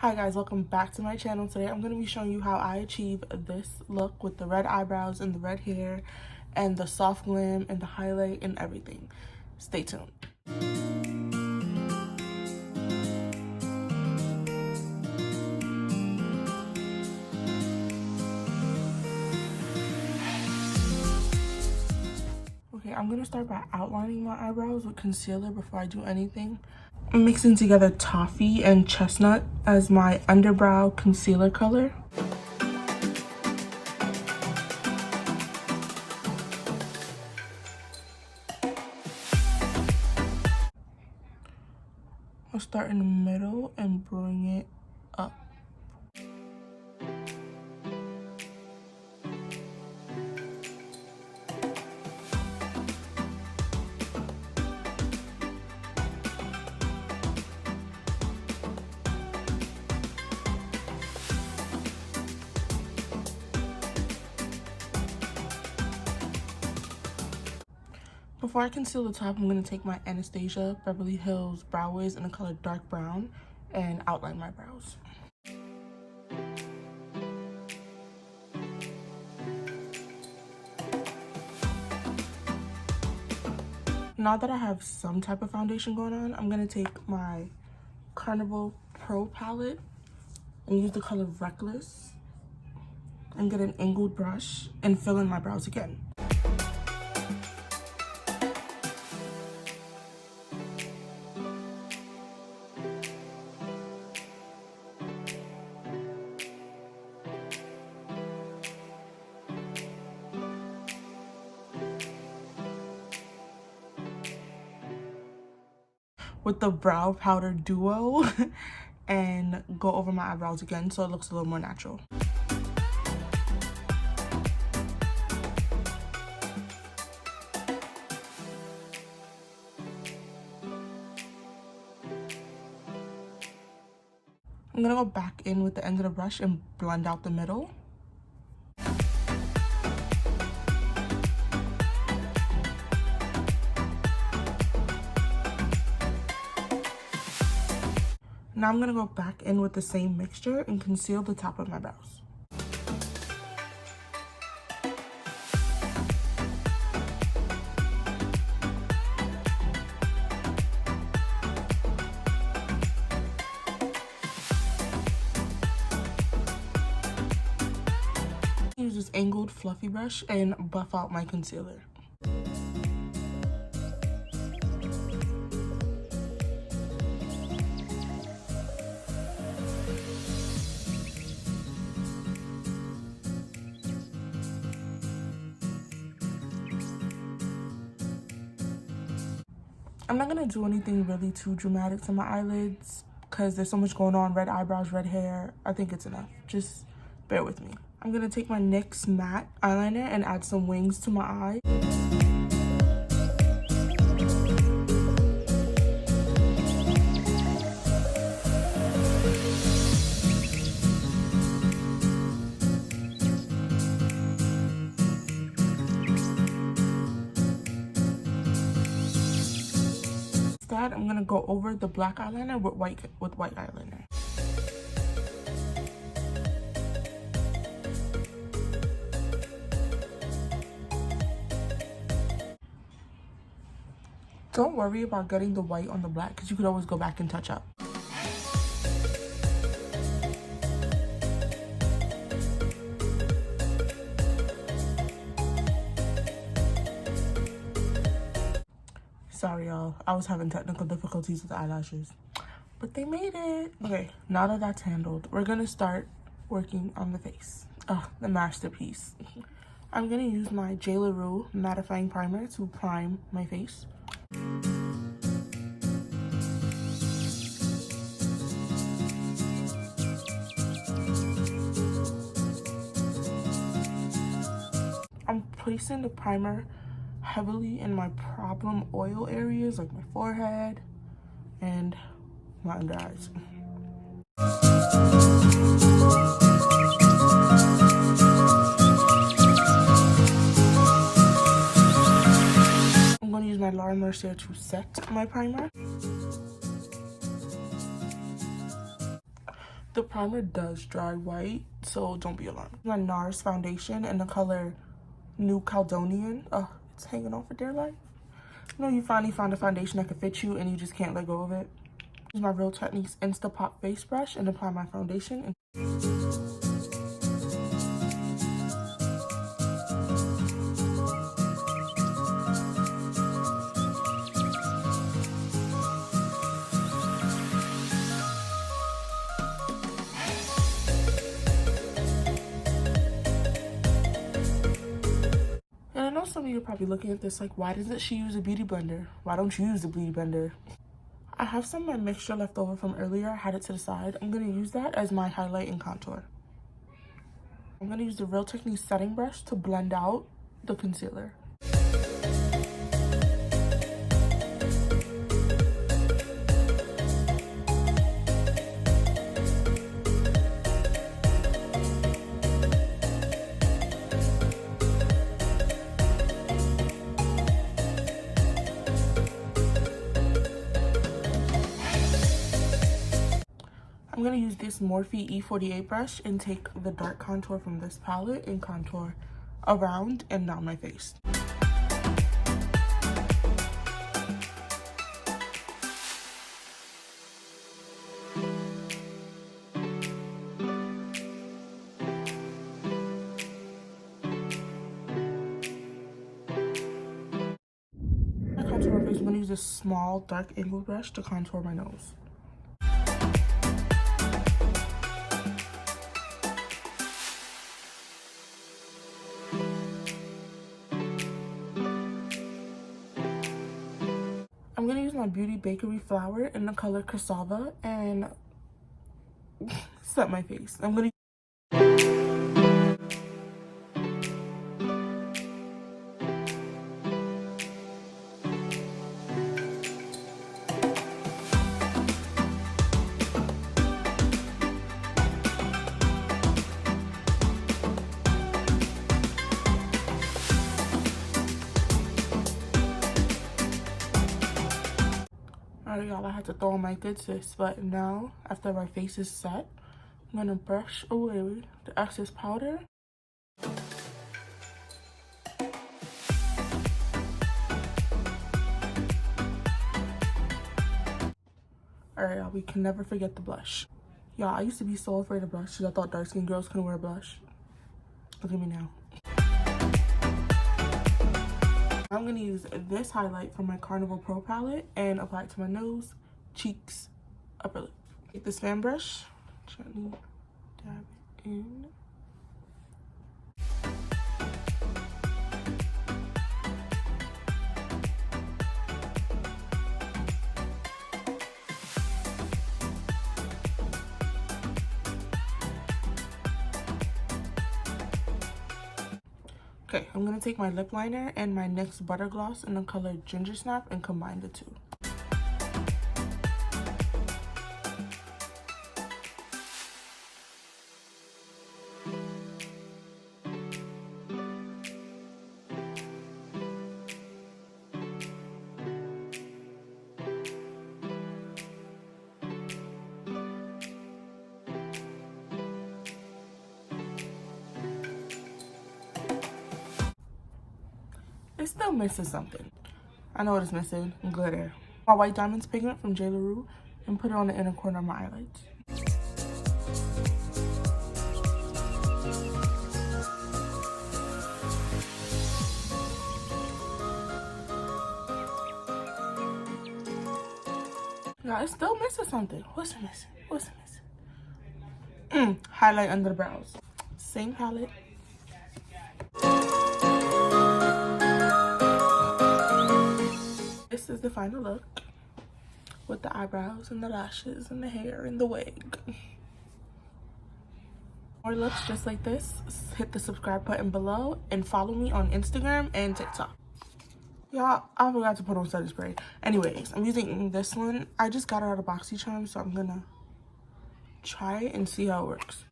Hi guys, welcome back to my channel. Today I'm going to be showing you how I achieve this look with the red eyebrows and the red hair and the soft glam and the highlight and everything. Stay tuned. Okay, I'm going to start by outlining my eyebrows with concealer before I do anything. I'm mixing together toffee and chestnut as my underbrow concealer color. I'll start in the middle and bring it up. Before I conceal the top, I'm going to take my Anastasia Beverly Hills brow wiz in the color dark brown and outline my brows. Now that I have some type of foundation going on, I'm going to take my Carnival Pro palette and use the color Reckless and get an angled brush and fill in my brows again. With the brow powder duo and go over my eyebrows again so it looks a little more natural. I'm gonna go back in with the end of the brush and blend out the middle. Now I'm gonna go back in with the same mixture and conceal the top of my brows. Use this angled fluffy brush and buff out my concealer. I'm not gonna do anything really too dramatic to my eyelids because there's so much going on. Red eyebrows, red hair. I think it's enough. Just bear with me. I'm gonna take my NYX matte eyeliner and add some wings to my eye. I'm gonna go over the black eyeliner with white eyeliner. Don't worry about getting the white on the black because you could always go back and touch up. Sorry y'all, I was having technical difficulties with the eyelashes, but they made it. Okay, now that that's handled, we're gonna start working on the face. The masterpiece. I'm gonna use my J. LaRue mattifying primer to prime my face. I'm placing the primer heavily in my problem oil areas like my forehead and my under eyes. I'm going to use my Laura Mercier to set my primer. The primer does dry white, so don't be alarmed. My NARS foundation in the color New Caledonian. Oh, it's hanging off for dear life. You know, you finally found a foundation that can fit you and you just can't let go of it. Use my Real Techniques Insta Pop face brush and apply my foundation. And I know some of you are probably looking at this like, why doesn't she use a beauty blender? Why don't you use a beauty blender? I have some of my mixture left over from earlier. I had it to the side. I'm going to use that as my highlight and contour. I'm going to use the Real Techniques setting brush to blend out the concealer. I'm going to use this Morphe E48 brush and take the dark contour from this palette and contour around and down my face. My contour my face, I'm going to use this small dark angle brush to contour my nose. I'm going to use my Beauty Bakery flower in the color Cassava and set my face. I'm going to Alright, y'all, I had to throw on my good sis, but now, after my face is set, I'm gonna brush away the excess powder. Alright, y'all, we can never forget the blush. Y'all, I used to be so afraid of blush because I thought dark-skinned girls couldn't wear blush. Look at me now. I'm going to use this highlight from my Carnival Pro palette and apply it to my nose, cheeks, upper lip. Take this fan brush, gently dab it in. Okay, I'm going to take my lip liner and my NYX Butter Gloss in the color Ginger Snap and combine the two. It's still missing something. I know what it's missing. Glitter. My White Diamonds pigment from J. LaRue and put it on the inner corner of my eyelids. Yeah, it's still missing something. What's it missing? What's it missing? Highlight under the brows. Same palette. This is the final look with the eyebrows and the lashes and the hair and the wig. More looks just like this, hit the subscribe button below and follow me on Instagram and TikTok. Y'all, I forgot to put on setting spray. Anyways, I'm using this one. I just got it out of BoxyCharm, so I'm gonna try it and see how it works.